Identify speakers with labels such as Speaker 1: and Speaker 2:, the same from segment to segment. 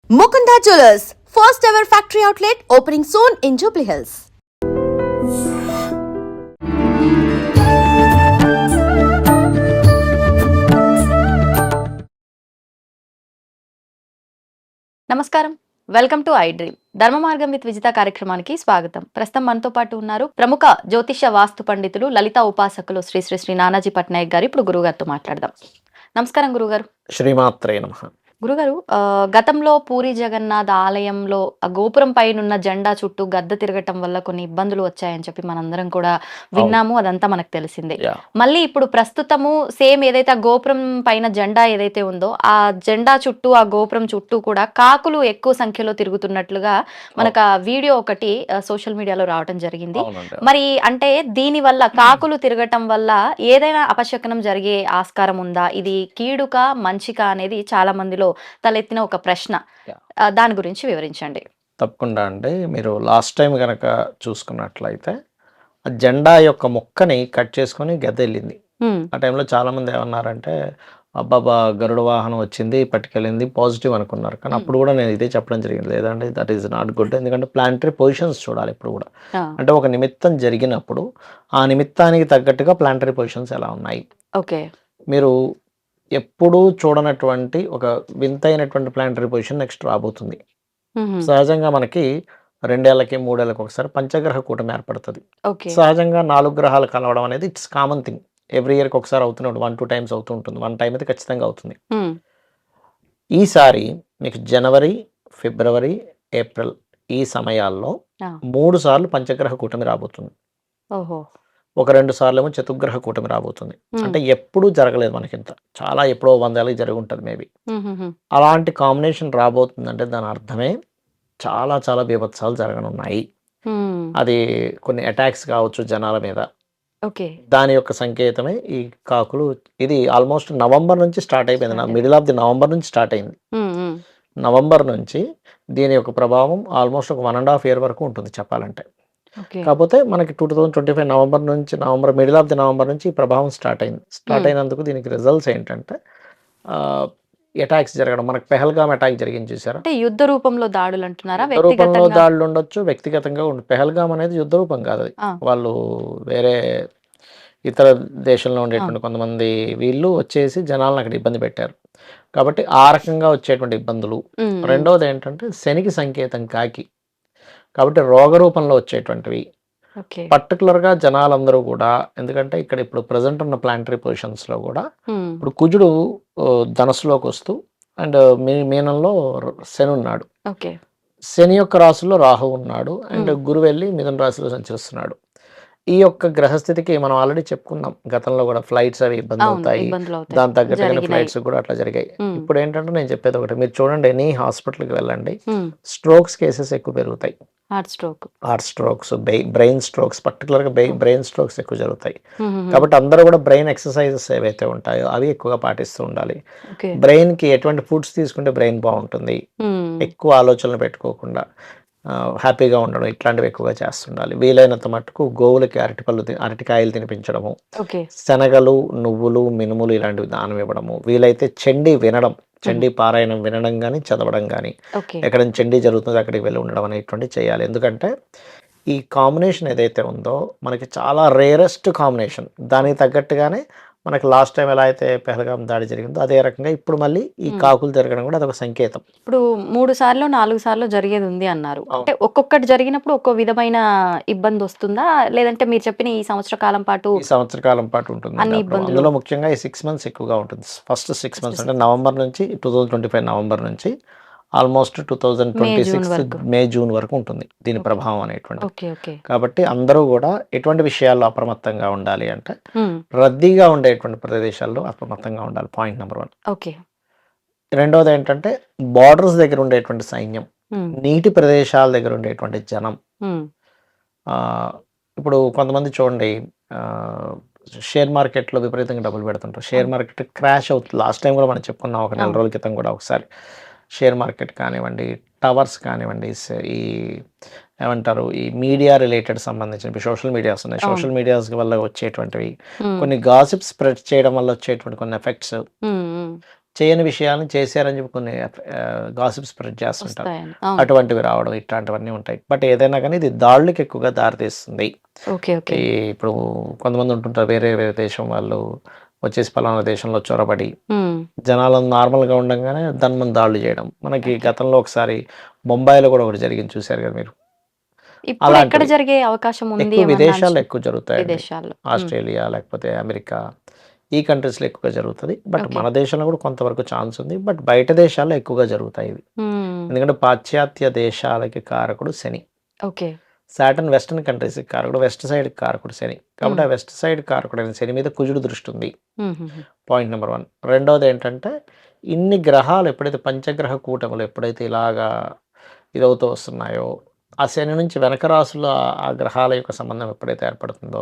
Speaker 1: Mukunda Jewelers, first ever factory outlet opening soon in Jubilee Hills.
Speaker 2: నమస్కారం, welcome to I dream. ధర్మ మార్గం with Vijitha కార్యక్రమానికి స్వాగతం. ప్రస్తుతం మనతో పాటు ఉన్నారు ప్రముఖ జ్యోతిష వాస్తు పండితులు, లలిత ఉపాసకులు శ్రీ శ్రీ శ్రీ నానాజీ పట్నాయక్ గారు. ఇప్పుడు గురుగారితో మాట్లాడదాం. నమస్కారం గురుగారు.
Speaker 3: శ్రీమాత్రే నమః.
Speaker 2: గురుగారు, గతంలో పూరి జగన్నాథ్ ఆలయంలో ఆ గోపురం పైన ఉన్న జెండా చుట్టూ గద్ద తిరగటం వల్ల కొన్ని ఇబ్బందులు వచ్చాయని చెప్పి మనందరం కూడా విన్నాము. అదంతా మనకు తెలిసిందే. మళ్ళీ ఇప్పుడు ప్రస్తుతము సేమ్ ఏదైతే ఆ గోపురం పైన జెండా ఏదైతే ఉందో ఆ జెండా చుట్టూ, ఆ గోపురం చుట్టూ కూడా కాకులు ఎక్కువ సంఖ్యలో తిరుగుతున్నట్లుగా మనకు ఆ వీడియో ఒకటి సోషల్ మీడియాలో రావడం జరిగింది. మరి అంటే దీని వల్ల, కాకులు తిరగటం వల్ల ఏదైనా అపశకనం జరిగే ఆస్కారం ఉందా? ఇది కీడుక మంచిక అనేది చాలా మందిలో తలెత్తిన ఒక ప్రశ్న. దాని గురించి వివరించండి.
Speaker 3: తప్పకుండా అండి. మీరు లాస్ట్ టైం కనుక చూసుకున్నట్లయితే ఆ జెండా యొక్క ముక్కని కట్ చేసుకొని గద్ద వెళ్ళింది. ఆ టైంలో చాలా మంది ఏమన్నారంటే అబ్బాబా గరుడ వాహనం వచ్చింది పట్టుకెళ్ళింది పాజిటివ్ అనుకున్నారు. కానీ అప్పుడు కూడా నేను ఇదే చెప్పడం జరిగింది, లేదంటే దట్ ఈస్ నాట్ గుడ్. ఎందుకంటే ప్లానటరీ పొజిషన్స్ చూడాలి ఇప్పుడు కూడా. అంటే ఒక నిమిత్తం జరిగినప్పుడు ఆ నిమిత్తానికి తగ్గట్టుగా ప్లానటరీ పొజిషన్స్ ఎలా ఉన్నాయి.
Speaker 2: ఓకే,
Speaker 3: మీరు ఎప్పుడూ చూడనటువంటి ఒక వింతైనటువంటి ప్లానటరీ పొజిషన్ నెక్స్ట్ రాబోతుంది. సహజంగా మనకి 2 ఏళ్ళకి 3 ఏళ్ళకి ఒకసారి పంచగ్రహ కూటమి ఏర్పడుతుంది. సహజంగా 4 గ్రహాలు కలవడం అనేది ఇట్స్ కామన్ థింగ్. ఎవ్రీ ఇయర్కి ఒకసారి అవుతూనే ఉంటుంది. 1-2 టైమ్స్ అవుతూ ఉంటుంది. 1 టైం అయితే ఖచ్చితంగా అవుతుంది. ఈసారి మీకు జనవరి, ఫిబ్రవరి, ఏప్రిల్ ఈ సమయాల్లో 3 సార్లు పంచగ్రహ కూటమి రాబోతుంది. ఒక 2 సార్లు ఏమో చతుర్గ్రహ కూటమి రాబోతుంది. అంటే ఎప్పుడూ జరగలేదు మనకింత. చాలా ఎప్పుడో 100 ఏళ్ళకి జరిగి ఉంటుంది మేబీ. అలాంటి కాంబినేషన్ రాబోతుందంటే దాని అర్థమే చాలా చాలా బీభత్సాలు జరగనున్నాయి. అది కొన్ని అటాక్స్ కావచ్చు జనాల మీద. దాని యొక్క సంకేతమే ఈ కాకులు. ఇది ఆల్మోస్ట్ నవంబర్ నుంచి స్టార్ట్ అయిపోయింది. మిడిల్ ఆఫ్ ది నవంబర్ నుంచి స్టార్ట్ అయింది. నవంబర్ నుంచి దీని యొక్క ప్రభావం ఆల్మోస్ట్ ఒక 1.5 year వరకు ఉంటుంది చెప్పాలంటే. కాకపోతే మనకి 2025 నవంబర్ నుంచి, మిడిల్ ఆఫ్ ది నవంబర్ నుంచి ఈ ప్రభావం స్టార్ట్ అయింది. స్టార్ట్ అయినందుకు దీనికి రిజల్ట్స్ ఏంటంటే అటాక్స్ జరగడం. మనకు పెహల్గామ్ అటాక్ జరిగింది చూసారా?
Speaker 2: అంటే యుద్ధ రూపంలో దాడులు అంటున్నారా?
Speaker 3: యుద్ధ రూపంలో దాడులు ఉండొచ్చు, వ్యక్తిగతంగా పెహల్గామ్ అనేది యుద్ధ రూపం కాదు. అది వాళ్ళు వేరే ఇతర దేశంలో ఉండేటువంటి కొంతమంది వీళ్ళు వచ్చేసి జనాలను అక్కడ ఇబ్బంది పెట్టారు. కాబట్టి ఆ రకంగా వచ్చేటువంటి ఇబ్బందులు. రెండవది ఏంటంటే శనికి సంకేతం కాకి, కాబట్టి రోగ రూపంలో వచ్చేటువంటివి. పర్టికులర్గా జనాలందరూ కూడా, ఎందుకంటే ఇక్కడ ఇప్పుడు ప్రజెంట్ ఉన్న ప్లానటరీ పొజిషన్స్లో కూడా ఇప్పుడు కుజుడు ధనస్సులోకి వస్తూ అండ్ మీనంలో శని ఉన్నాడు. శని యొక్క రాశిలో రాహు ఉన్నాడు అండ్ గురువు వెళ్ళి మిథున రాశిలో సంచరిస్తున్నాడు. ఈ యొక్క గ్రహస్థితికి మనం ఆల్రెడీ చెప్పుకున్నాం గతంలో కూడా, ఫ్లైట్స్ అవి ఇబ్బంది అవుతాయి. దాని తగ్గట్టుగా ఫ్లైట్స్ కూడా అట్లా జరిగాయి. ఇప్పుడు ఏంటంటే నేను చెప్పేది ఒకటి, మీరు చూడండి ఎనీ హాస్పిటల్కి వెళ్ళండి, స్ట్రోక్స్ కేసెస్ ఎక్కువ పెరుగుతాయి. హార్ట్ స్ట్రోక్స్, బ్రెయిన్ స్ట్రోక్స్, పర్టికులర్గా బ్రెయిన్ స్ట్రోక్స్ ఎక్కువ జరుగుతాయి. కాబట్టి అందరూ కూడా బ్రెయిన్ ఎక్సర్సైజెస్ ఏవైతే ఉంటాయో అవి ఎక్కువగా పాటిస్తూ ఉండాలి. బ్రెయిన్ కి ఎటువంటి ఫుడ్స్ తీసుకుంటే బ్రెయిన్ బాగుంటుంది, ఎక్కువ ఆలోచనలు పెట్టుకోకుండా హ్యాపీగా ఉండడం, ఇట్లాంటివి ఎక్కువగా చేస్తుండాలి. వీలైనంత మట్టుకు గోవులకి అరటికాయలు తినిపించడము, శనగలు, నువ్వులు, మినుములు ఇలాంటివి దానం ఇవ్వడము, వీలైతే చండీ వినడం, చండీ పారాయణం వినడం కానీ చదవడం కానీ, ఎక్కడ చండీ జరుగుతుందో అక్కడికి వెళ్ళి ఉండడం అనేటువంటివి చేయాలి. ఎందుకంటే ఈ కాంబినేషన్ ఏదైతే ఉందో మనకి చాలా రేరెస్ట్ కాంబినేషన్. దానికి తగ్గట్టుగానే మనకి లాస్ట్ టైం ఎలా అయితే పెహల్గాం దాడి జరిగిందో అదే రకంగా ఇప్పుడు మళ్ళీ ఈ కాకులు జరగడం కూడా అదొక సంకేతం.
Speaker 2: ఇప్పుడు 3 సార్లు 4 సార్లు జరిగేది ఉంది అన్నారు. అంటే ఒక్కొక్కటి జరిగినప్పుడు ఒక్కో విధమైన ఇబ్బంది వస్తుందా, లేదంటే మీరు చెప్పిన ఈ సంవత్సర కాలం పాటు
Speaker 3: ఉంటుంది? అందులో ముఖ్యంగా ఈ 6 months ఎక్కువగా ఉంటుంది. ఫస్ట్ 6 months అంటే నవంబర్ నుంచి 2025 నవంబర్ నుంచి ఆల్మోస్ట్ 2026 మే జూన్ వరకు ఉంటుంది దీని ప్రభావం అనేటువంటి. కాబట్టి అందరూ కూడా ఎటువంటి విషయాల్లో అప్రమత్తంగా ఉండాలి అంటే రద్దీగా ఉండేటువంటి ప్రదేశాల్లో అప్రమత్తంగా ఉండాలి. Point number 1. రెండవది ఏంటంటే బార్డర్స్ దగ్గర ఉండేటువంటి సైన్యం, నీటి ప్రదేశాల దగ్గర ఉండేటువంటి జనం. ఇప్పుడు కొంతమంది చూడండి షేర్ మార్కెట్లో విపరీతంగా డబ్బులు పెడుతుంటారు. షేర్ మార్కెట్ క్రాష్ అవుతుంది. లాస్ట్ టైం కూడా మనం చెప్పుకున్నాం, ఒక 4 రోజుల క్రితం కూడా ఒకసారి. షేర్ మార్కెట్ కానివ్వండి, టవర్స్ కానివ్వండి, ఈ ఏమంటారు ఈ మీడియా రిలేటెడ్ సంబంధించిన సోషల్ మీడియాస్ ఉన్నాయి. సోషల్ మీడియాస్ వల్ల వచ్చేటువంటివి, కొన్ని గాసిప్ స్ప్రెడ్ చేయడం వల్ల వచ్చేటువంటి కొన్ని ఎఫెక్ట్స్ చేయని విషయాలను చేశారని చెప్పి కొన్ని గాసిప్ స్ప్రెడ్ చేస్తుంటారు.
Speaker 2: వస్తాయని. అవును.
Speaker 3: అటువంటివి రావడం ఇట్లాంటివన్నీ ఉంటాయి. బట్ ఏదైనా కానీ ఇది దాడులకు ఎక్కువగా దారితీస్తుంది.
Speaker 2: ఓకే. ఓకే.
Speaker 3: ఇప్పుడు కొంతమంది ఉంటుంటారు వేరే వేరే దేశం వాళ్ళు వచ్చేసి పలానా దేశంలో చొరబడి జనాలను నార్మల్గా ఉండగానే దాని మీద దాడులు చేయడం. మనకి గతంలో ఒకసారి బొంబాయిలో కూడా ఒకటి జరిగింది, చూశారు కదా మీరు.
Speaker 2: ఇప్పుడు ఎక్కడ జరిగే అవకాశం ఉంది?
Speaker 3: ఎక్కువ విదేశాల్లో ఎక్కువ జరుగుతాయి.
Speaker 2: విదేశాల్లో.
Speaker 3: ఆస్ట్రేలియా లేకపోతే అమెరికా ఈ కంట్రీస్లో ఎక్కువగా జరుగుతుంది. బట్ మన దేశంలో కూడా కొంతవరకు ఛాన్స్ ఉంది. బట్ బయట దేశాల్లో ఎక్కువగా జరుగుతాయి ఇవి. ఎందుకంటే పాశ్చాత్య దేశాలకి కారకుడు శని.
Speaker 2: ఓకే.
Speaker 3: సాటర్న్ వెస్టర్న్ కంట్రీస్కి కారకుడు, వెస్ట్ సైడ్ కారకుడు శని. కాబట్టి ఆ వెస్ట్ సైడ్ కారకుడైన శని మీద కుజుడు దృష్టి ఉంది. Point number 1. రెండవది ఏంటంటే ఇన్ని గ్రహాలు ఎప్పుడైతే పంచగ్రహ కూటములు ఎప్పుడైతే ఇలాగా ఇదవుతూ వస్తున్నాయో ఆ శని నుంచి వెనక రాసులు ఆ గ్రహాల యొక్క సంబంధం ఎప్పుడైతే ఏర్పడుతుందో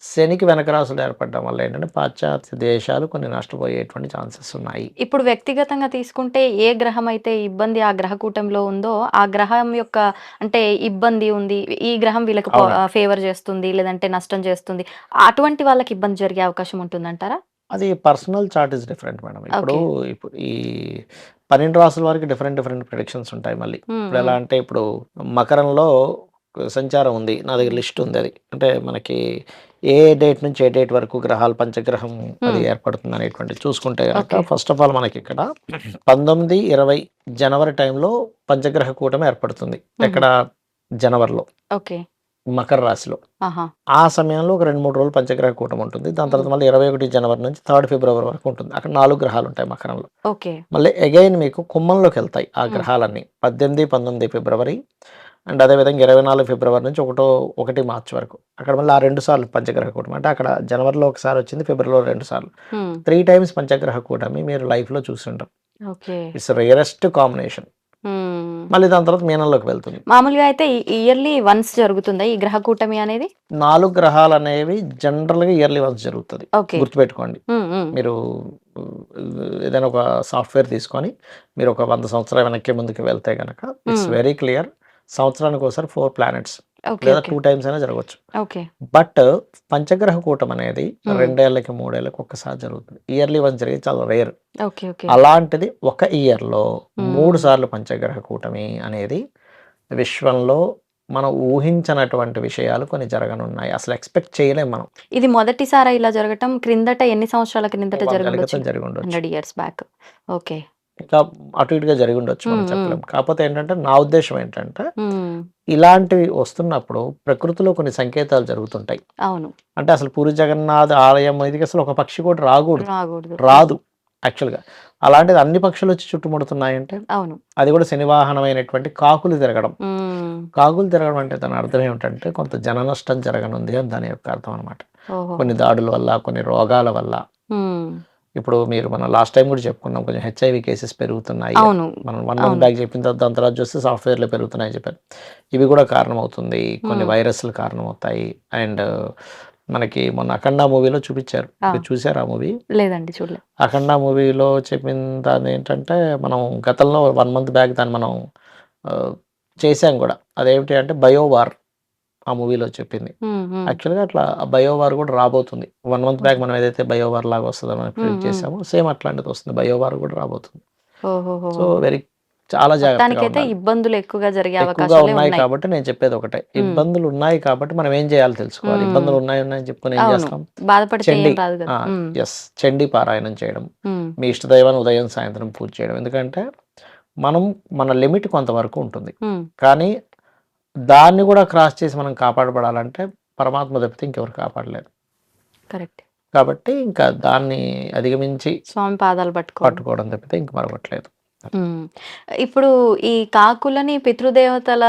Speaker 3: శనికి వెనక రాసులు ఏర్పడడం వల్ల ఏంటంటే పాశ్చాత్య దేశాలు కొన్ని నష్టపోయేటువంటి ఛాన్సెస్ ఉన్నాయి.
Speaker 2: ఇప్పుడు వ్యక్తిగతంగా తీసుకుంటే ఏ గ్రహం అయితే ఇబ్బంది ఆ గ్రహ కూటంలో ఉందో ఆ గ్రహం యొక్క అంటే ఇబ్బంది ఉంది, ఈ గ్రహం వీళ్ళకి ఫేవర్ చేస్తుంది లేదంటే నష్టం చేస్తుంది, అటువంటి వాళ్ళకి ఇబ్బంది జరిగే అవకాశం ఉంటుందంటారా?
Speaker 3: అది personal chart is different madam. ఇప్పుడు ఈ 12 రాసుల వారికి డిఫరెంట్ ప్రిడిక్షన్స్ ఉంటాయి. మళ్ళీ ఇప్పుడు ఎలా అంటే ఇప్పుడు మకరంలో సంచారం ఉంది, నా దగ్గర లిస్ట్ ఉంది. అది అంటే మనకి ఏ డేట్ నుంచి ఏ డేట్ వరకు గ్రహాలు పంచగ్రహం అది ఏర్పడుతుంది అనేటువంటి చూసుకుంటే కనుక ఫస్ట్ ఆఫ్ ఆల్ మనకి ఇక్కడ 19-20 జనవరి టైంలో పంచగ్రహ కూటమి ఏర్పడుతుంది. ఎక్కడ? జనవరిలో.
Speaker 2: ఓకే.
Speaker 3: మకర రాశిలో. ఆ సమయంలో ఒక 2-3 రోజులు పంచగ్రహ కూటమి ఉంటుంది. దాని తర్వాత మళ్ళీ 21 జనవరి నుంచి 3 ఫిబ్రవరి వరకు ఉంటుంది. అక్కడ 4 గ్రహాలు ఉంటాయి మకరంలో. మళ్ళీ అగైన్ మీకు కుంభంలోకి వెళ్తాయి ఆ గ్రహాలన్నీ 18-19 ఫిబ్రవరి అండ్ అదేవిధంగా 24 ఫిబ్రవరి నుంచి 1 మార్చి వరకు. అక్కడ మళ్ళీ ఆ 2 సార్లు పంచగ్రహ కూటమి. అంటే అక్కడ జనవరిలో ఒకసారి వచ్చింది, ఫిబ్రవరిలో 2 సార్లు. 3 టైమ్స్ పంచగ్రహ కూటమి మీరు లైఫ్లో చూస్తుంటారు. It's rarest combination. మళ్ళీ దాని తర్వాత మీనంలోకి వెళ్తుంది.
Speaker 2: మామూలుగా అయితే ఇయర్లీ వన్స్ జరుగుతుందా ఈ గ్రహ కూటమి అనేది?
Speaker 3: 4 గ్రహాలు అనేవి జనరల్ గా ఇయర్లీ వన్స్ జరుగుతుంది. గుర్తుపెట్టుకోండి. మీరు ఏదైనా ఒక సాఫ్ట్వేర్ తీసుకొని మీరు ఒక 100 సంవత్సరాల వెనక్కి ముందుకు వెళ్తే గనక ఇట్స్ వెరీ క్లియర్. సంవత్సరానికి ఒకసారి 4 ప్లానెట్స్ లేదా 2 టైమ్స్ అయినా జరగవచ్చు. బట్ పంచగ్రహ కూటం అనేది 2 ఏళ్ళకి 3 ఏళ్ళకి ఒక్కసారి జరుగుతుంది. ఇయర్లీ వన్స్ జరిగేది చాలా రేర్. అలాంటిది ఒక ఇయర్ లో 3 సార్లు పంచగ్రహ కూటమి అనేది విశ్వంలో మనం ఊహించినటువంటి విషయాలు కొన్ని జరగనున్నాయి. అసలు ఎక్స్పెక్ట్ చేయలేం మనం.
Speaker 2: ఇది మొదటిసారి ఇలా జరగటం క్రిందట ఎన్ని సంవత్సరాల క్రిందట జరిగి ఉండొచ్చు? 100 years బ్యాక్. ఓకే.
Speaker 3: ఇంకా అటు ఇటుగా జరిగి ఉండొచ్చు, మనం చెప్పలేం. కాకపోతే ఏంటంటే నా ఉద్దేశం ఏంటంటే ఇలాంటివి వస్తున్నప్పుడు ప్రకృతిలో కొన్ని సంకేతాలు జరుగుతుంటాయి.
Speaker 2: అవును.
Speaker 3: అంటే అసలు పూరి జగన్నాథ్ ఆలయం ఇది అసలు ఒక పక్షి కూడా రాదు యాక్చువల్గా. అలాంటిది అన్ని పక్షులు వచ్చి చుట్టుముడుతున్నాయంటే
Speaker 2: అవును,
Speaker 3: అది కూడా శనివాహనమైనటువంటి కాకులు తిరగడం. కాకులు తిరగడం అంటే దాని అర్థం ఏమిటంటే కొంత జన నష్టం జరగనుంది అని దాని యొక్క అర్థం అనమాట. కొన్ని దాడుల వల్ల, కొన్ని రోగాల వల్ల. ఇప్పుడు మీరు మనం లాస్ట్ టైం కూడా చెప్పుకున్నాం, కొంచెం HIV కేసెస్ పెరుగుతున్నాయి. మనం 1 month బ్యాక్ చెప్పిన తర్వాత దాని తర్వాత చూస్తే సాఫ్ట్వేర్లో పెరుగుతున్నాయని చెప్పారు. ఇవి కూడా కారణం అవుతుంది. కొన్ని వైరస్లు కారణం అవుతాయి. అండ్ మనకి మొన్న అఖండ మూవీలో చూపించారు. చూసారు ఆ మూవీ?
Speaker 2: లేదండి, చూడలేదు.
Speaker 3: అఖండ మూవీలో చెప్పిన దాని ఏంటంటే మనం గతంలో 1 month బ్యాక్ దాన్ని మనం చేసాం కూడా. అదేమిటి అంటే బయోవార్ ఆ మూవీలో చెప్పింది. యాక్చువల్గా అట్లా బయోవార్ కూడా రాబోతుంది. 1 month బ్యాక్ మనం ఏదైతే బయోవార్ లాగా వస్తుందని మనం ప్రిడిక్ట్ చేసామో సేమ్ అట్లాంటిది వస్తుంది. బయోవార్ కూడా రాబోతుంది. సో వెరీ చాలా జాగ్రత్తగా
Speaker 2: ఇబ్బందులు ఎక్కువగా
Speaker 3: ఉన్నాయి. కాబట్టి నేను చెప్పేది ఒకటే, ఇబ్బందులు ఉన్నాయి కాబట్టి మనం ఏం చేయాలో తెలుసుకోవాలి. ఇబ్బందులు ఉన్నాయని చెప్పుకొని ఏం చేస్తాం? చండీ పారాయణం చేయడం, మీ ఇష్టదైవాన్ని ఉదయం సాయంత్రం పూజ చేయడం. ఎందుకంటే మన లిమిట్ కొంతవరకు ఉంటుంది, కానీ దాన్ని కూడా క్రాస్ చేసి మనం కాపాడబడాలంటే పరమాత్మ తప్పితే ఇంకెవరు కాపాడలేరు.
Speaker 2: కరెక్ట్.
Speaker 3: కాబట్టి ఇంకా దాన్ని అధిగమించి
Speaker 2: స్వామి పాదాలు
Speaker 3: పట్టుకోవడం తప్పితే ఇంక మరొకట్లేదు.
Speaker 2: ఇప్పుడు ఈ కాకులని పితృదేవతల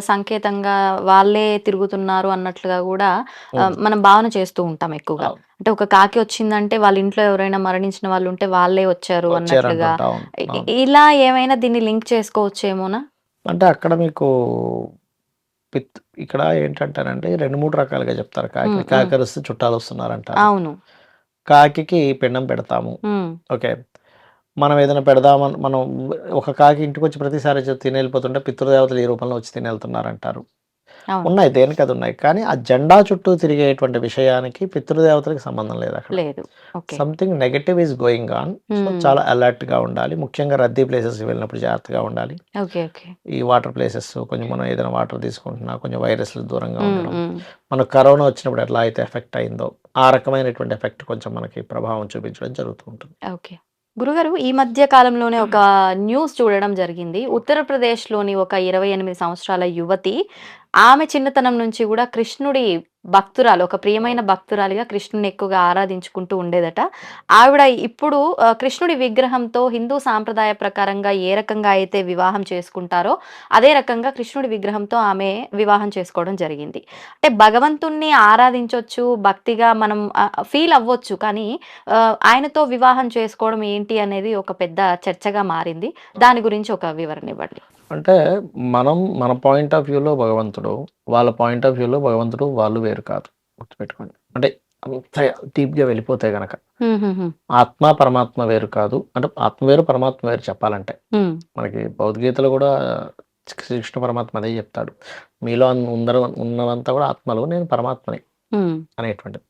Speaker 2: సంకేతంగా వాళ్ళే తిరుగుతున్నారు అన్నట్లుగా కూడా మనం భావన చేస్తూ ఉంటాం ఎక్కువగా. అంటే ఒక కాకి వచ్చిందంటే వాళ్ళ ఇంట్లో ఎవరైనా మరణించిన వాళ్ళు ఉంటే వాళ్ళే వచ్చారు అన్నట్లుగా. ఇలా ఏమైనా దీన్ని లింక్ చేసుకోవచ్చేమోనా?
Speaker 3: అంటే అక్కడ మీకు ఇక్కడ ఏంటంటారంటే 2-3 రకాలుగా చెప్తారు. కాకి వస్తే చుట్టాలు వస్తున్నారంటారు.
Speaker 2: అవును.
Speaker 3: కాకి పిండం పెడతాము. ఓకే, మనం ఏదైనా పెడదామని మనం ఒక కాకి ఇంటికి వచ్చి ప్రతిసారి తిని వెళ్ళిపోతుంటే పితృదేవతలు ఈ రూపంలో వచ్చి తిని వెళ్తున్నారంటారు.
Speaker 2: అవును.
Speaker 3: ఉన్నాయి, దేనికి అది ఉన్నాయి. కానీ ఆ జెండా చుట్టూ తిరిగేటువంటి విషయానికి పితృదేవతలకు సంబంధం లేదు అక్కడ.
Speaker 2: లేదు. Okay.
Speaker 3: Something negative is going on. So చాలా అలర్ట్గా ఉండాలి. ముఖ్యంగా రద్దీ ప్లేసెస్కి వెళ్ళినప్పుడు జాగ్రత్తగా ఉండాలి.
Speaker 2: ఓకే. ఓకే.
Speaker 3: ఈ వాటర్ ప్లేసెస్ కొంచెం మనం ఏదైనా వాటర్ తీసుకుంటున్నా కొంచెం వైరస్లు దూరంగా ఉండడం. మనకు కరోనా వచ్చినప్పుడు ఎట్లా అయితే ఎఫెక్ట్ అయిందో ఆ రకమైనటువంటి ఎఫెక్ట్ కొంచెం మనకి ప్రభావం చూపించడం జరుగుతూ ఉంటుంది.
Speaker 2: ఓకే. గురుగారు, ఈ మధ్య కాలంలోనే ఒక న్యూస్ చూడడం జరిగింది. ఉత్తరప్రదేశ్‌లోని ఒక 28 సంవత్సరాల యువతి, ఆమె చిన్నతనం నుంచి గూడా కృష్ణుడి భక్తురాలు, ఒక ప్రియమైన భక్తురాలిగా కృష్ణుడిని ఎక్కువగా ఆరాధించుకుంటూ ఉండేదట. ఆవిడ ఇప్పుడు కృష్ణుడి విగ్రహంతో హిందూ సాంప్రదాయ ప్రకారంగా ఏ రకంగా అయితే వివాహం చేసుకుంటారో, అదే రకంగా కృష్ణుడి విగ్రహంతో ఆమె వివాహం చేసుకోవడం జరిగింది. అంటే భగవంతుణ్ణి ఆరాధించొచ్చు, భక్తిగా మనం ఫీల్ అవ్వచ్చు. కానీ ఆయనతో వివాహం చేసుకోవడం ఏంటి అనేది ఒక పెద్ద చర్చగా మారింది. దాని గురించి ఒక వివరణ ఇవ్వండి.
Speaker 3: అంటే మన పాయింట్ ఆఫ్ వ్యూలో భగవంతుడు, వాళ్ళ పాయింట్ ఆఫ్ వ్యూలో భగవంతుడు వాళ్ళు వేరు కాదు. గుర్తుపెట్టుకోండి. అంటే అంత డీప్గా వెళ్ళిపోతే గనక ఆత్మ పరమాత్మ వేరు కాదు. అంటే ఆత్మ వేరు పరమాత్మ వేరు చెప్పాలంటే మనకి భగవద్గీతలో కూడా శ్రీకృష్ణ పరమాత్మ అదే చెప్తాడు. మీలో ఉన్నదంతా కూడా ఆత్మలు, నేను పరమాత్మని అనేటువంటిది.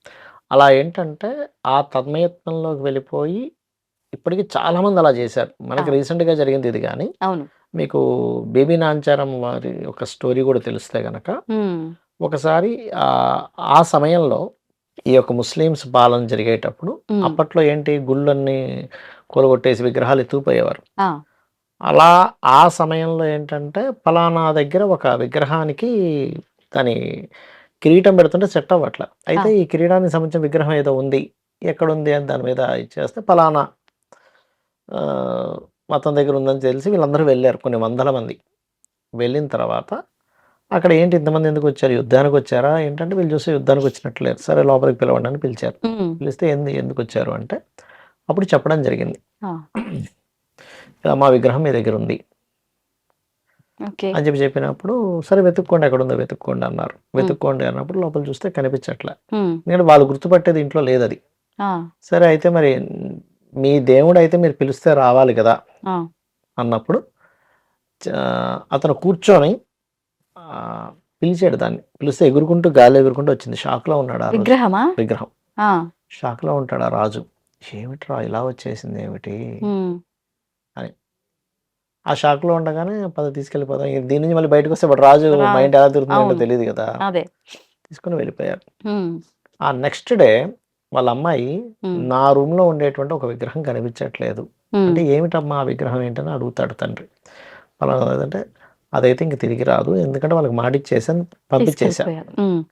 Speaker 3: అలా ఏంటంటే ఆ తన్మయత్నంలోకి వెళ్ళిపోయి ఇప్పటికీ చాలా మంది అలా చేశారు. మనకి రీసెంట్గా జరిగింది ఇది. కానీ
Speaker 2: అవును.
Speaker 3: మీకు బేబీ నాంచారం వారి ఒక స్టోరీ కూడా తెలిస్తే గనక ఒకసారి ఆ సమయంలో ఈ యొక్క ముస్లిమ్స్ పాలన జరిగేటప్పుడు అప్పట్లో ఏంటి గుళ్ళన్నీ కూలగొట్టేసి విగ్రహాలు ఎత్తుకుపోయేవారు. అలా ఆ సమయంలో ఏంటంటే ఫలానా దగ్గర ఒక విగ్రహానికి దాని కిరీటం పెడుతుంటే సెట్ అవ్వట్ల. అయితే ఈ కిరీటానికి సంబంధించిన విగ్రహం ఏదో ఉంది, ఎక్కడుంది అని దాని మీద ఇచ్చేస్తే ఫలానా మతం దగ్గర ఉందని తెలిసి వీళ్ళందరూ వెళ్ళారు, కొన్ని వందల మంది. వెళ్ళిన తర్వాత అక్కడ ఏంటి ఇంతమంది ఎందుకు వచ్చారు, యుద్ధానికి వచ్చారా ఏంటంటే, వీళ్ళు చూస్తే యుద్ధానికి వచ్చినట్లేదు. సరే లోపలికి పిలవండి అని పిలిచారు. పిలిస్తే ఎందుకు వచ్చారు అంటే అప్పుడు చెప్పడం జరిగింది, ఇలా మా విగ్రహం మీ దగ్గర ఉంది అని చెప్పినప్పుడు సరే వెతుక్కోండి, ఎక్కడ ఉందో వెతుక్కోండి అన్నారు. వెతుక్కోండి అన్నప్పుడు లోపల చూస్తే కనిపించట్లే. ఎందుకంటే వాళ్ళు గుర్తుపట్టేది ఇంట్లో లేదు అది. సరే అయితే మరి మీ దేవుడు అయితే మీరు పిలిస్తే రావాలి కదా అన్నప్పుడు అతను కూర్చొని పిలిచాడు దాన్ని. పిలిస్తే ఎగురుకుంటూ గాలి ఎగురుకుంటూ వచ్చింది. షాక్లో ఉన్నాడు. విగ్రహం షాక్లో ఉంటాడు ఆ రాజు. ఏమిట్రా ఇలా వచ్చేసింది ఏమిటి అని. ఆ షాక్లో ఉండగానే తీసుకెళ్ళిపోతాం, దీని నుంచి మళ్ళీ బయటకు వస్తే రాజు మైండ్ ఎలా తిరుగుతుందో తెలియదు కదా, తీసుకుని వెళ్ళిపోయారు. ఆ నెక్స్ట్ డే వాళ్ళ అమ్మాయి, నా రూమ్ లో ఉండేటువంటి ఒక విగ్రహం కనిపించట్లేదు అంటే, ఏమిటమ్మా ఆ విగ్రహం ఏంటని అడుగుతాడు తండ్రి. అంటే అదైతే ఇంక తిరిగి రాదు, ఎందుకంటే వాళ్ళకి మాటిచ్చేసాను, పంపించేశాను,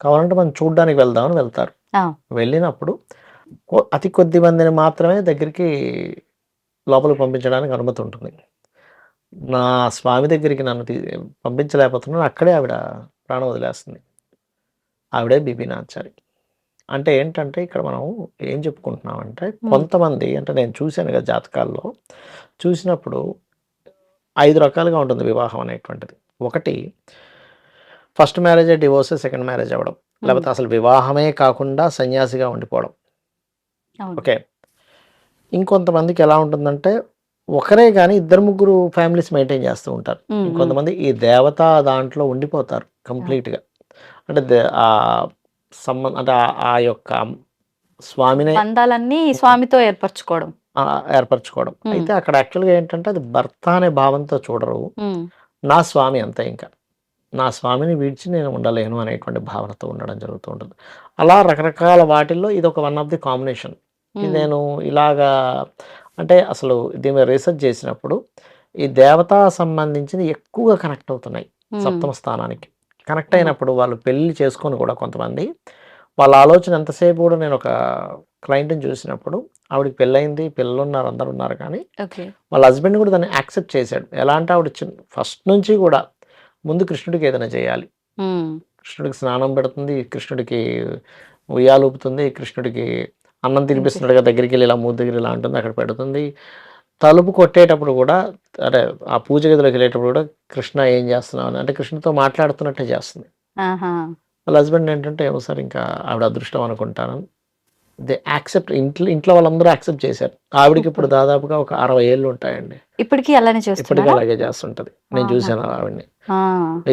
Speaker 3: కావాలంటే మనం చూడ్డానికి వెళ్దామని వెళ్తారు. వెళ్ళినప్పుడు అతి కొద్ది మందిని మాత్రమే దగ్గరికి లోపలికి పంపించడానికి అనుమతి ఉంటుంది. నా స్వామి దగ్గరికి నన్ను పంపించలేకపోతున్నాను, అక్కడే ఆవిడ ప్రాణం వదిలేస్తుంది. ఆవిడే బీబీ నాంచారి. అంటే ఏంటంటే ఇక్కడ మనం ఏం చెప్పుకుంటున్నామంటే, కొంతమంది అంటే నేను చూశాను కదా జాతకాల్లో, చూసినప్పుడు 5 రకాలుగా ఉంటుంది వివాహం అనేటువంటిది. ఒకటి first marriage divorce, second marriage అవ్వడం, లేకపోతే అసలు వివాహమే కాకుండా సన్యాసిగా ఉండిపోవడం. ఓకే. ఇంకొంతమందికి ఎలా ఉంటుందంటే ఒకరే కానీ 2-3 ఫ్యామిలీస్ మెయింటైన్ చేస్తూ ఉంటారు. ఇంకొంతమంది ఈ దేవత దాంట్లో ఉండిపోతారు కంప్లీట్గా. అంటే అంటే ఆ యొక్క స్వామిని
Speaker 2: బంధాలన్నీ స్వామితో ఏర్పరచుకోవడం.
Speaker 3: అయితే అక్కడ యాక్చువల్గా ఏంటంటే అది భర్త అనే భావంతో చూడరు, నా స్వామి అంతే, ఇంకా నా స్వామిని విడిచి నేను ఉండలేను అనేటువంటి భావనతో ఉండడం జరుగుతూ ఉంటుంది. అలా రకరకాల వాటిల్లో ఇది ఒక వన్ ఆఫ్ ది కాంబినేషన్. ఇది నేను ఇలాగా అంటే అసలు దీని మీద రీసెర్చ్ చేసినప్పుడు ఈ దేవతా సంబంధించిన ఎక్కువగా కనెక్ట్ అవుతున్నాయి. సప్తమ స్థానానికి కనెక్ట్ అయినప్పుడు వాళ్ళు పెళ్లి చేసుకొని కూడా కొంతమంది వాళ్ళ ఆలోచన ఎంతసేపు కూడా, నేను ఒక క్లయింట్ని చూసినప్పుడు ఆవిడకి పెళ్ళయింది, పిల్లలు ఉన్నారు, అందరు ఉన్నారు, కానీ వాళ్ళ హస్బెండ్ కూడా దాన్ని యాక్సెప్ట్ చేశాడు. ఎలా అంటే ఆవిడ ఫస్ట్ నుంచి కూడా ముందు కృష్ణుడికి ఏదైనా చేయాలి, కృష్ణుడికి స్నానం పెడుతుంది, కృష్ణుడికి ఉయ్యాలు ఊపుతుంది, కృష్ణుడికి అన్నం తినిపిస్తున్నాడుగా దగ్గరికి వెళ్ళి ఇలా మూడు దగ్గర ఇలా ఉంటుంది, అక్కడ పెడుతుంది. తలుపు కొట్టేటప్పుడు కూడా, అంటే ఆ పూజ గదిలోకి వెళ్ళేటప్పుడు కూడా కృష్ణ ఏం చేస్తున్నావు అని, అంటే కృష్ణుడితో మాట్లాడుతున్నట్టే చేస్తుంది. వాళ్ళ హస్బెండ్ ఏంటంటే ఏమో సార్ ఇంకా ఆవిడ అదృష్టం అనుకుంటాను, దే యాక్సెప్ట్, ఇంట్లో వాళ్ళందరూ యాక్సెప్ట్ చేశారు. ఆవిడకి ఇప్పుడు దాదాపుగా ఒక 60 ఏళ్ళు ఉంటాయండి.
Speaker 2: ఇప్పటికీ అలానే
Speaker 3: ఇప్పటికీ
Speaker 2: చేస్తున్నారా?
Speaker 3: అలాగే చేస్తుంటది. నేను
Speaker 2: ఆహా.
Speaker 3: చూశాను ఆవిడని.
Speaker 2: ఆ,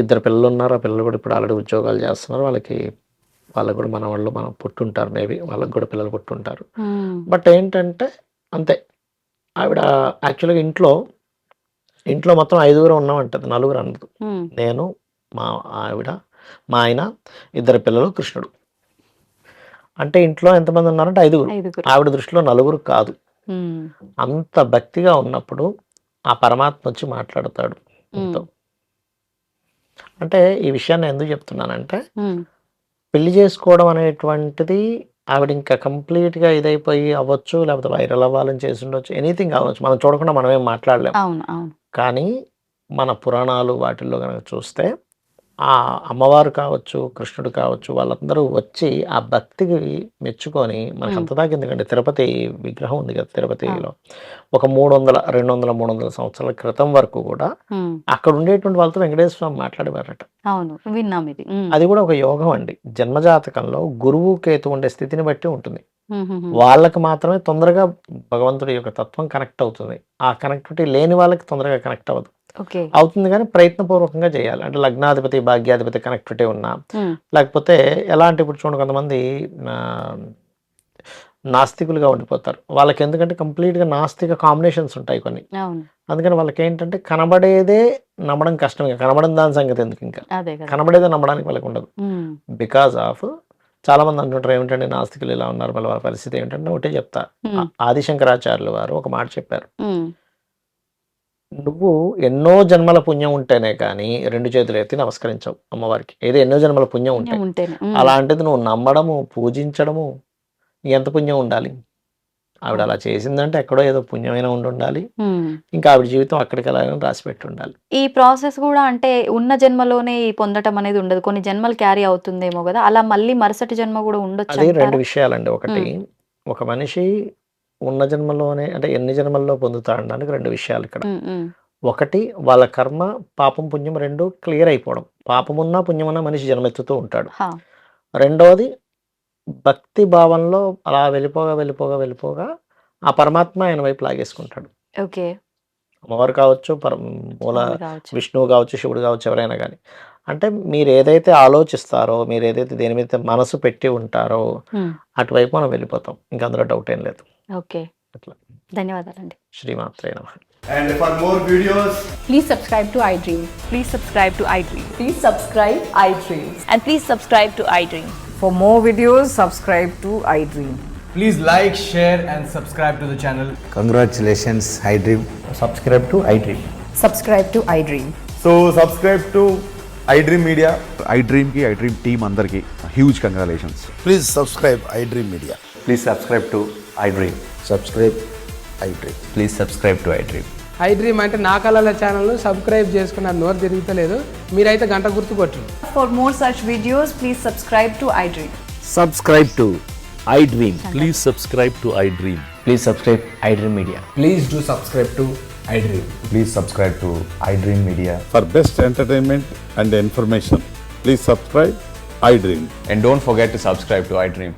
Speaker 3: 2 పిల్లలు ఉన్నారు. ఆ పిల్లలు కూడా ఇప్పుడు ఆల్రెడీ ఉద్యోగాలు చేస్తున్నారు. వాళ్ళకు కూడా మనం పుట్టుంటారు, మేబీ వాళ్ళకి కూడా పిల్లలు పుట్టుంటారు.
Speaker 2: ఉమ్,
Speaker 3: బట్ ఏంటంటే అంతే, ఆవిడ యాక్చువల్గా ఇంట్లో మొత్తం 5 ఉన్నామంటది, 4 అన్నది.
Speaker 2: ఉమ్,
Speaker 3: నేను, మా ఆవిడ, మా ఆయన, 2 పిల్లలు, కృష్ణుడు. అంటే ఇంట్లో ఎంతమంది ఉన్నారంటే 5.
Speaker 2: 5.
Speaker 3: ఆవిడ దృష్టిలో 4 కాదు.
Speaker 2: ఉమ్,
Speaker 3: అంత భక్తిగా ఉన్నప్పుడు ఆ పరమాత్మ వచ్చి మాట్లాడతాడు నీతో. అంటే ఈ విషయాన్ని ఎందుకు చెప్తున్నానంటే,
Speaker 2: ఉమ్,
Speaker 3: పెళ్లి చేసుకోవడం అనేటువంటిది ఆవిడ ఇంకా కంప్లీట్గా ఇదైపోయి అవ్వచ్చు, లేకపోతే వైరల్ అవ్వాలని చేసి ఉండొచ్చు, ఎనీథింగ్ అవ్వచ్చు. మనం చూడకుండా మనం ఏం మాట్లాడలేం.
Speaker 2: అవును, అవును.
Speaker 3: కానీ మన పురాణాలు వాటిల్లో కనుక చూస్తే ఆ అమ్మవారు కావచ్చు, కృష్ణుడు కావచ్చు, వాళ్ళందరూ వచ్చి ఆ భక్తికి మెచ్చుకొని, మనకు అంత దాకా ఎందుకంటే తిరుపతి విగ్రహం ఉంది కదా తిరుపతిలో, ఒక 300, 200, 300 సంవత్సరాల క్రితం వరకు కూడా
Speaker 2: ఉమ్,
Speaker 3: అక్కడ ఉండేటువంటి వాళ్ళతో వెంకటేశ్వర స్వామి మాట్లాడేవారట.
Speaker 2: అవును, విన్నాం ఇది. ఉమ్,
Speaker 3: అది కూడా ఒక యోగం అండి. జన్మజాతకంలో గురువు కేతు ఉండే స్థితిని బట్టి ఉంటుంది.
Speaker 2: ఉమ్, ఉమ్, ఉమ్.
Speaker 3: వాళ్ళకి మాత్రమే తొందరగా భగవంతుడి యొక్క తత్వం కనెక్ట్ అవుతుంది. ఆ కనెక్టివిటీ లేని వాళ్ళకి తొందరగా కనెక్ట్ అవ్వదు.
Speaker 2: ఓకే.
Speaker 3: అవుతుంది కానీ ప్రయత్నపూర్వకంగా చేయాలి. అంటే లగ్నాధిపతి, భాగ్యాధిపతి కనెక్టివిటీ ఉన్నా,
Speaker 2: ఉమ్,
Speaker 3: లేకపోతే ఎలా అంటే ఇప్పుడు చూడండి, కొంతమంది నాస్తికులుగా ఉండిపోతారు. వాళ్ళకి ఎందుకంటే కంప్లీట్గా నాస్తిక కాంబినేషన్స్ ఉంటాయి కొన్ని.
Speaker 2: అవును,
Speaker 3: అందుకని వాళ్ళకి ఏంటంటే కనబడేదే నమ్మడం కష్టం. కనబడని దాని సంగతి ఎందుకు, ఇంకా
Speaker 2: అదే కదా.
Speaker 3: కనబడేదే నమ్మడానికి వాళ్ళకి ఉండదు.
Speaker 2: ఉమ్,
Speaker 3: బికాజ్ ఆఫ్ చాలామంది అంటుంటారు ఏమిటంటే నాస్తికులు ఇలా ఉన్నారు, మళ్ళీ వాళ్ళ పరిస్థితి ఏమిటంటే ఒకటే చెప్తా. ఆదిశంకరాచార్యులు వారు ఒక మాట చెప్పారు.
Speaker 2: ఉమ్,
Speaker 3: నువ్వు ఎన్నో జన్మల పుణ్యం ఉంటేనే కానీ 2 చేతులు ఎత్తి నమస్కరించవు అమ్మవారికి. ఏదో ఎన్నో జన్మల పుణ్యం ఉంటాయి.
Speaker 2: ఉంటేనే.
Speaker 3: అలాంటిది నువ్వు నమ్మడము, పూజించడము, ఎంత పుణ్యం ఉండాలి. ఆవిడ అలా చేసిందంటే ఎక్కడో ఏదో పుణ్యమైనా ఉండాలి. ఇంకా ఆవిడ జీవితం అక్కడికి ఎలా రాసి పెట్టి ఉండాలి.
Speaker 2: ఈ ప్రాసెస్ కూడా అంటే ఉన్న జన్మలోనే ఈ పొందటం అనేది ఉండదు, కొన్ని జన్మలు క్యారీ అవుతుందేమో కదా, అలా మళ్ళీ మరుసటి జన్మ కూడా ఉండొచ్చు.
Speaker 3: అది 2 విషయాలండి. ఒకటి, ఒక మనిషి ఉన్న జన్మలోనే అంటే ఎన్ని జన్మల్లో పొందుతాడడానికి 2 విషయాలు ఇక్కడ. ఒకటి, వాళ్ళ కర్మ, పాపం, పుణ్యం 2 క్లియర్ అయిపోవడం. పాపమున్నా పుణ్యమున్నా మనిషి జన్మెత్తుతూ ఉంటాడు. రెండవది, భక్తి భావంలో అలా వెళ్ళిపోగా ఆ పరమాత్మ ఆయన వైపు లాగేసుకుంటాడు.
Speaker 2: ఓకే.
Speaker 3: అమ్మవారు కావచ్చు, మూల విష్ణువు కావచ్చు, శివుడు కావచ్చు, ఎవరైనా కానీ. అంటే మీరు ఏదైతే ఆలోచిస్తారో, మీరు ఏదైతే దేని మీద మనసు పెట్టి ఉంటారో అటువైపు మనం వెళ్ళిపోతాం. ఇంకా అందులో డౌట్ ఏం లేదు.
Speaker 2: ఓకే,
Speaker 3: అట్లా.
Speaker 2: ధన్యవాదాలండి.
Speaker 3: శ్రీమాత్రే నమః.
Speaker 4: And for more videos,
Speaker 5: Please subscribe to iDream.
Speaker 6: Please subscribe to iDream.
Speaker 5: Please subscribe iDream.
Speaker 6: And please subscribe to iDream.
Speaker 5: For more videos, subscribe to iDream.
Speaker 4: please like, share and subscribe to the channel.
Speaker 7: Congratulations, iDream.
Speaker 3: Subscribe to iDream.
Speaker 5: Subscribe to iDream.
Speaker 4: So subscribe to iDream Media.
Speaker 8: iDream की iDream team अंदर की huge congratulations.
Speaker 7: Please subscribe iDream Media.
Speaker 9: Please subscribe to iDream.
Speaker 7: Subscribe iDream.
Speaker 9: Please subscribe to iDream.
Speaker 10: iDream అంటే నా కళల ఛానల్ను subscribe చేసుకున్న నోరు తిరుగుతలేదు, మీరైతే గంట గుర్తు కొట్టండి.
Speaker 5: For more such videos, please subscribe to iDream.
Speaker 9: Subscribe to iDream.
Speaker 8: Please subscribe to iDream.
Speaker 9: Please subscribe iDream Media.
Speaker 4: Please do subscribe to iDream.
Speaker 9: Please subscribe to iDream Media.
Speaker 8: For best entertainment and information, please subscribe iDream.
Speaker 9: And don't forget to subscribe to iDream.